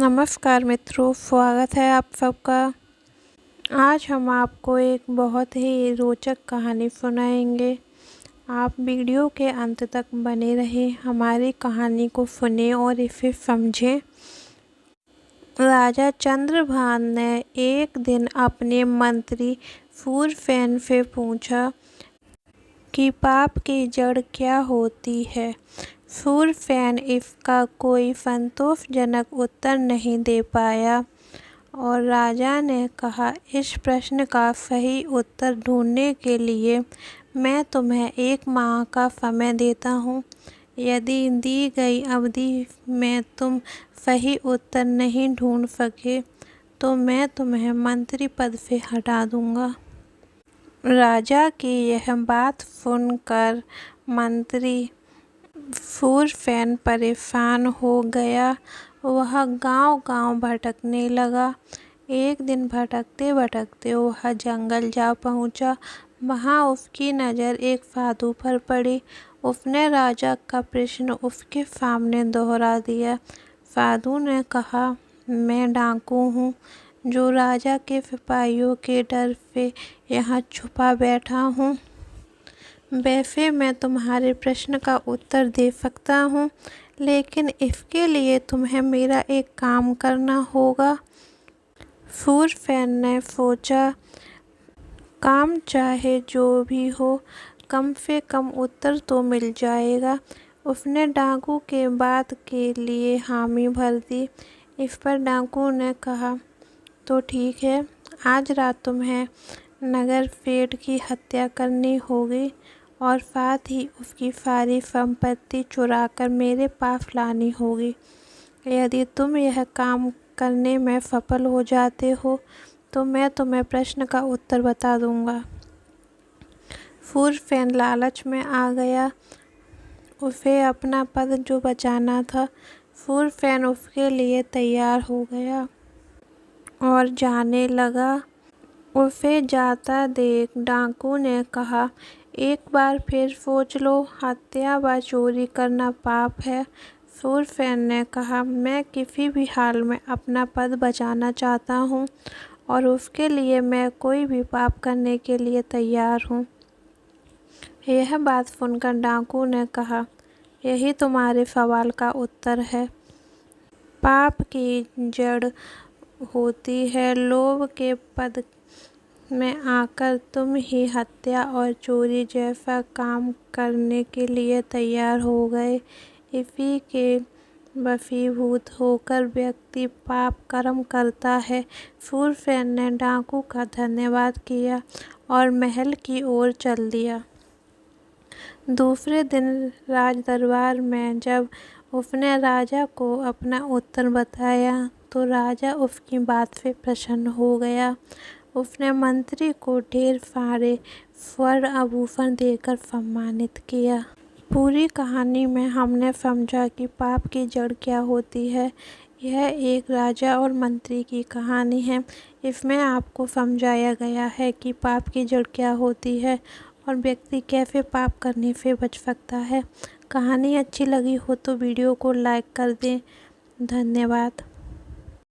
नमस्कार मित्रों, स्वागत है आप सबका। आज हम आपको एक बहुत ही रोचक कहानी सुनाएंगे। आप वीडियो के अंत तक बने रहें, हमारी कहानी को सुनें और इसे समझें। राजा चंद्रभान ने एक दिन अपने मंत्री शूरसेन से पूछा कि पाप की जड़ क्या होती है। शूरसेन इसका कोई संतोषजनक उत्तर नहीं दे पाया और राजा ने कहा, इस प्रश्न का सही उत्तर ढूंढने के लिए मैं तुम्हें 1 माह का समय देता हूँ। यदि दी गई अवधि में तुम सही उत्तर नहीं ढूंढ सके तो मैं तुम्हें मंत्री पद से हटा दूंगा। राजा की यह बात सुनकर मंत्री शूरसेन परेशान हो गया। वह गांव-गांव भटकने लगा। एक दिन भटकते भटकते वह जंगल जा पहुंचा। वहां उसकी नज़र एक साधु पर पड़ी। उसने राजा का प्रश्न उसके सामने दोहरा दिया। साधु ने कहा, मैं डाकू हूँ जो राजा के सिपाहियों के डर से यहाँ छुपा बैठा हूँ। वैसे मैं तुम्हारे प्रश्न का उत्तर दे सकता हूँ, लेकिन इसके लिए तुम्हें मेरा एक काम करना होगा। शूरसेन ने सोचा, काम चाहे जो भी हो, कम से कम उत्तर तो मिल जाएगा। उसने डाकू के बात के लिए हामी भर दी। इस पर डाकू ने कहा, तो ठीक है, आज रात तुम्हें नगर सेठ की हत्या करनी होगी और साथ ही उसकी सारी संपत्ति चुराकर मेरे पास लानी होगी। यदि तुम यह काम करने में सफल हो जाते हो तो मैं तुम्हें प्रश्न का उत्तर बता दूंगा। शूरसेन लालच में आ गया। उसे अपना पद जो बचाना था, शूरसेन उसके लिए तैयार हो गया और जाने लगा। उसे जाता देख डाकू ने कहा, एक बार फिर सोच लो, हत्या व चोरी करना पाप है। शूरसेन ने कहा, मैं किसी भी हाल में अपना पद बचाना चाहता हूँ और उसके लिए मैं कोई भी पाप करने के लिए तैयार हूँ। यह बात सुनकर डाकू ने कहा, यही तुम्हारे सवाल का उत्तर है। पाप की जड़ होती है लोभ के पद में आकर तुम ही हत्या और चोरी जैसा काम करने के लिए तैयार हो गए। इसी के वशीभूत होकर व्यक्ति पाप कर्म करता है। शूरसेन ने डाकू का धन्यवाद किया और महल की ओर चल दिया। दूसरे दिन राज दरबार में जब उसने राजा को अपना उत्तर बताया तो राजा उसकी बात से प्रसन्न हो गया। उसने मंत्री को ढेर सारे स्वर्ण आभूषण देकर सम्मानित किया। पूरी कहानी में हमने समझा कि पाप की जड़ क्या होती है। यह एक राजा और मंत्री की कहानी है। इसमें आपको समझाया गया है कि पाप की जड़ क्या होती है और व्यक्ति कैसे पाप करने से बच सकता है। कहानी अच्छी लगी हो तो वीडियो को लाइक कर दें। धन्यवाद।